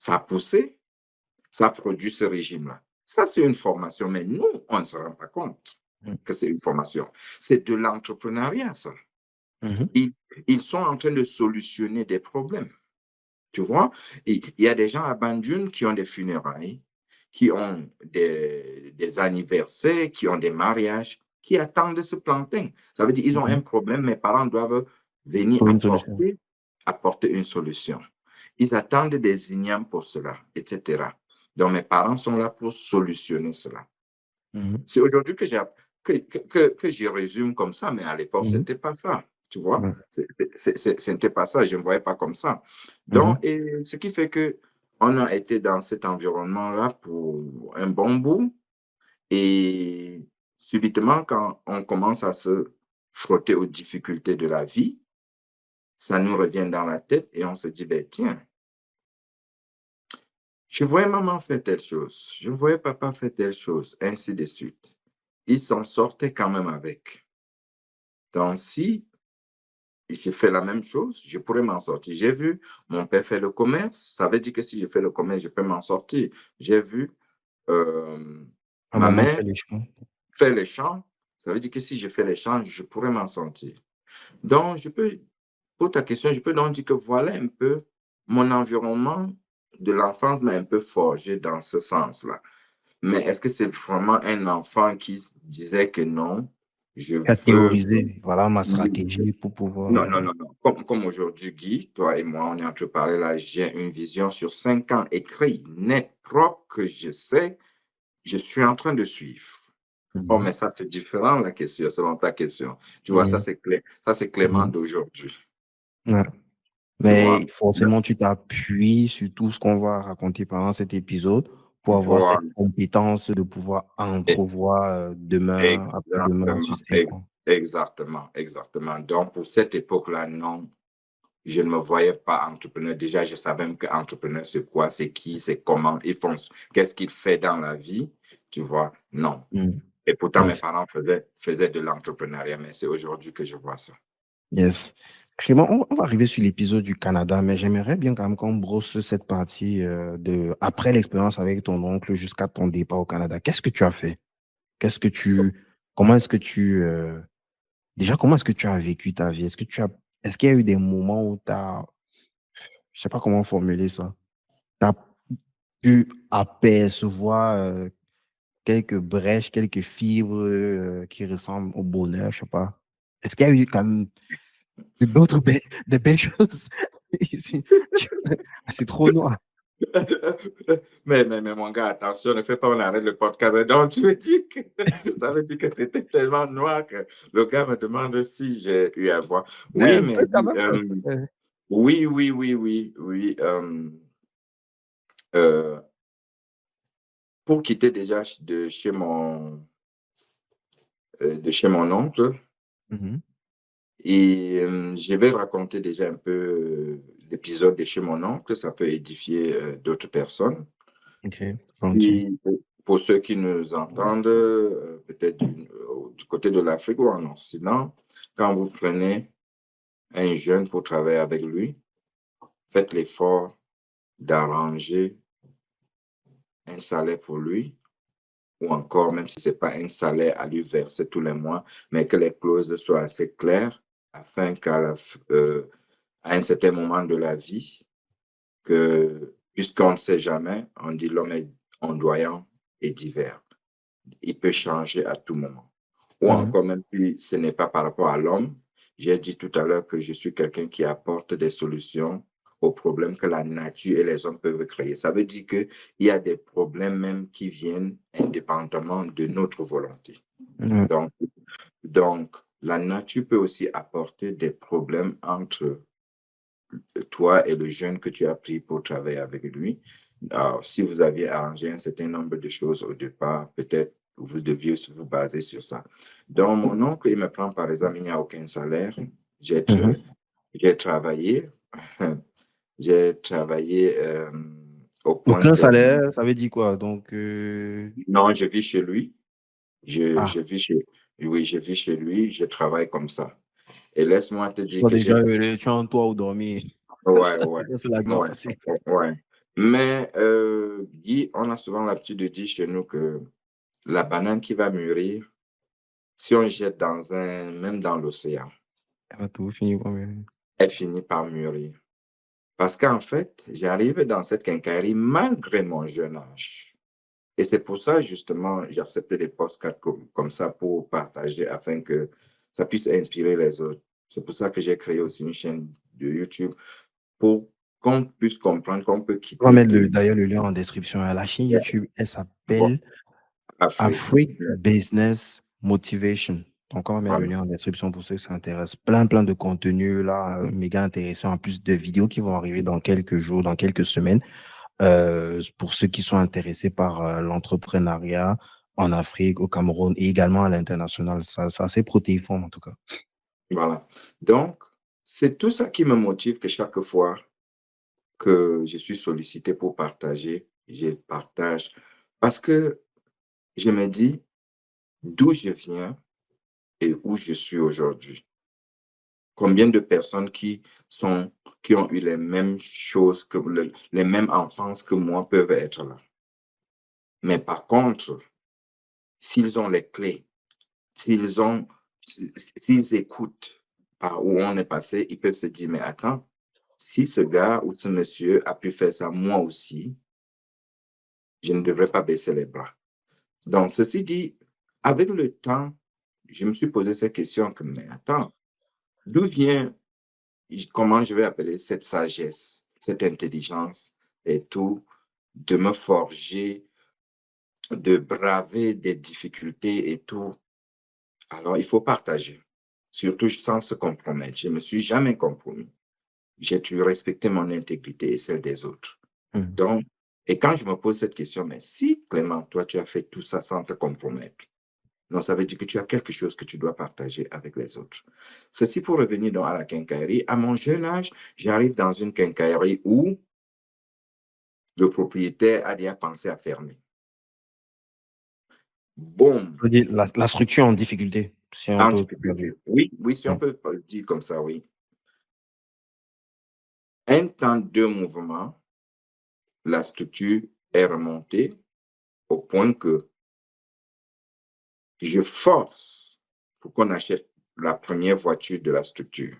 ça a poussé, ça a produit ce régime-là. Ça, c'est une formation, mais nous, on ne se rend pas compte Mhm. que c'est une formation. C'est de l'entrepreneuriat, ça. Mhm. Ils sont en train de solutionner des problèmes, tu vois. Et il y a des gens à Banjul qui ont des funérailles, qui ont des anniversaires, qui ont des mariages, qui attendent ce plantain. Ça veut dire qu'ils ont un Mhm. problème, mes parents doivent venir Trouver une solution. apporter une solution. Ils attendent des ignames pour cela, etc. Donc, mes parents sont là pour solutionner cela. Mhm. C'est aujourd'hui que j'y résume comme ça, mais à l'époque, ce Mhm. n'était pas ça, tu vois. Ouais. Ce n'était pas ça, je ne voyais pas comme ça. Donc, Mhm. et ce qui fait que on a été dans cet environnement-là pour un bon bout, et subitement, quand on commence à se frotter aux difficultés de la vie, ça nous revient dans la tête et on se dit, ben, tiens, je voyais maman faire telle chose, je voyais papa faire telle chose, ainsi de suite. Ils s'en sortaient quand même avec. Donc, si je fais la même chose, je pourrais m'en sortir. J'ai vu mon père faire le commerce, ça veut dire que si je fais le commerce, je peux m'en sortir. J'ai vu euh, À ma maman mère fait les champs. faire les champs, ça veut dire que si je fais les champs, je pourrais m'en sortir. Donc, pour ta question, je peux donc dire que voilà un peu mon environnement de l'enfance m'a un peu forgé dans ce sens-là. Mais est-ce que c'est vraiment un enfant qui disait que non, je À veux... théoriser, voilà ma stratégie pour pouvoir. Non, non, non, non. Comme aujourd'hui, Guy, toi et moi, on est en train de parler là, j'ai une vision sur 5 ans, écrit, net, propre, que je sais, je suis en train de suivre. Oh, Mhm. mais ça, c'est différent, la question, selon ta question. Tu vois, ça, Mhm. c'est clair. Ça, c'est Clément Mhm. d'aujourd'hui. Ouais. Tu vois? Mais forcément, tu t'appuies sur tout ce qu'on va raconter pendant cet épisode pour avoir Voilà. cette compétence de pouvoir entrevoir demain, après-demain, sur Exactement. 5 ans. Exactement. Exactement. Donc, pour cette époque-là, non, je ne me voyais pas entrepreneur. Déjà, je savais même que entrepreneur, c'est quoi, c'est qui, c'est comment, ils font, qu'est-ce qu'ils font dans la vie. Tu vois? Non. Mhm. Et pourtant, mes Yes. parents faisaient de l'entrepreneuriat, mais c'est aujourd'hui que je vois ça. Yes. Clément, on va arriver sur l'épisode du Canada, mais j'aimerais bien quand même qu'on brosse cette partie de après l'expérience avec ton oncle jusqu'à ton départ au Canada. Qu'est-ce que tu as fait? Comment est-ce que déjà, comment est-ce que tu as vécu ta vie? Est-ce qu'il y a eu des moments où tu as, je sais pas comment formuler ça, tu as pu apercevoir quelques brèches, quelques fibres qui ressemblent au bonheur, je sais pas. Est-ce qu'il y a eu quand même des belles choses ici? C'est trop noir. Mais mon gars, attention, ne fais pas, on arrête le podcast. Donc, tu veux dire que ça veut dire que c'était tellement noir que le gars me demande si j'ai eu à voir. Mais Oui, un mais peu quand même. oui, oui, oui, oui, oui. Euh, pour quitter déjà de chez mon oncle, Mhm. et je vais raconter déjà un peu l'épisode de chez mon oncle, ça peut édifier d'autres personnes. Ok, volontiers. Pour ceux qui nous entendent, peut-être du côté de l'Afrique ou en Occident, quand vous prenez un jeune pour travailler avec lui, faites l'effort d'arranger un salaire pour lui, ou encore, même si ce n'est pas un salaire à lui verser tous les mois, mais que les clauses soient assez claires afin à un certain moment de la vie, que, puisqu'on ne sait jamais, on dit l'homme est ondoyant et divers. Il peut changer à tout moment. Ou Mhm. encore, même si ce n'est pas par rapport à l'homme, j'ai dit tout à l'heure que je suis quelqu'un qui apporte des solutions aux problèmes que la nature et les hommes peuvent créer. Ça veut dire qu'il y a des problèmes même qui viennent indépendamment de notre volonté. Ouais. Donc, donc, la nature peut aussi apporter des problèmes entre toi et le jeune que tu as pris pour travailler avec lui. Alors, si vous aviez arrangé un certain nombre de choses au départ, peut-être vous deviez vous baser sur ça. Donc, mon oncle, il me prend par exemple, il n'y a aucun salaire. J'ai Mhm. j'ai travaillé, j'ai travaillé au point Aucun que, salaire, ça veut dire quoi? Donc, non, je vis chez lui. Je ah, vis chez, oui, je vis chez lui, je travaille comme ça. Et laisse-moi te dire soit que déjà, tu as un toit où dormir. ouais, ouais, C'est la grave ouais, facile. ouais. Mais Guy, on a souvent l'habitude de dire chez nous que la banane qui va mûrir, si on jette même dans l'océan, Elle va tout finir par mûrir. elle finit par mûrir. Parce qu'en fait, j'arrive dans cette quincaillerie malgré mon jeune âge. Et c'est pour ça, justement, j'ai accepté des podcasts comme ça pour partager afin que ça puisse inspirer les autres. C'est pour ça que j'ai créé aussi une chaîne de YouTube pour qu'on puisse comprendre qu'on peut On va quitter mettre de d'ailleurs le lien en description. La chaîne YouTube, elle bon, s'appelle Afrique. Afrique Business Motivation. Donc, on va mettre le Voilà. lien en description pour ceux qui s'intéressent. Plein de contenus là, méga intéressants, en plus de vidéos qui vont arriver dans quelques jours, dans quelques semaines, pour ceux qui sont intéressés par l'entrepreneuriat en Afrique, au Cameroun et également à l'international. Ça c'est protéiforme en tout cas. Voilà. Donc, c'est tout ça qui me motive que chaque fois que je suis sollicité pour partager, je partage. Parce que je me dis d'où je viens et où je suis aujourd'hui. Combien de personnes qui ont eu les mêmes choses les mêmes enfances que moi peuvent être là. Mais par contre, s'ils ont les clés, s'ils ont, s'ils écoutent par où on est passé, ils peuvent se dire, mais attends, si ce gars ou ce monsieur a pu faire ça moi aussi, je ne devrais pas baisser les bras. Donc, ceci dit, avec le temps, je me suis posé cette question que, mais attends, d'où vient, comment je vais appeler cette sagesse, cette intelligence et tout, de me forger, de braver des difficultés et tout. Alors, il faut partager, surtout sans se compromettre. Je ne me suis jamais compromis. J'ai toujours respecté mon intégrité et celle des autres. Mhm. Donc, et quand je me pose cette question, mais si Clément, toi, tu as fait tout ça sans te compromettre, non, ça veut dire que tu as quelque chose que tu dois partager avec les autres. Ceci pour revenir donc à la quincaillerie. À mon jeune âge, j'arrive dans une quincaillerie où le propriétaire a déjà pensé à fermer. Boum, Je veux dire, la structure en difficulté, si on en peut difficulté. traduire. Oui, oui, si on Mhm. peut le dire comme ça, oui. Un temps de mouvement, la structure est remontée au point que je force pour qu'on achète la première voiture de la structure.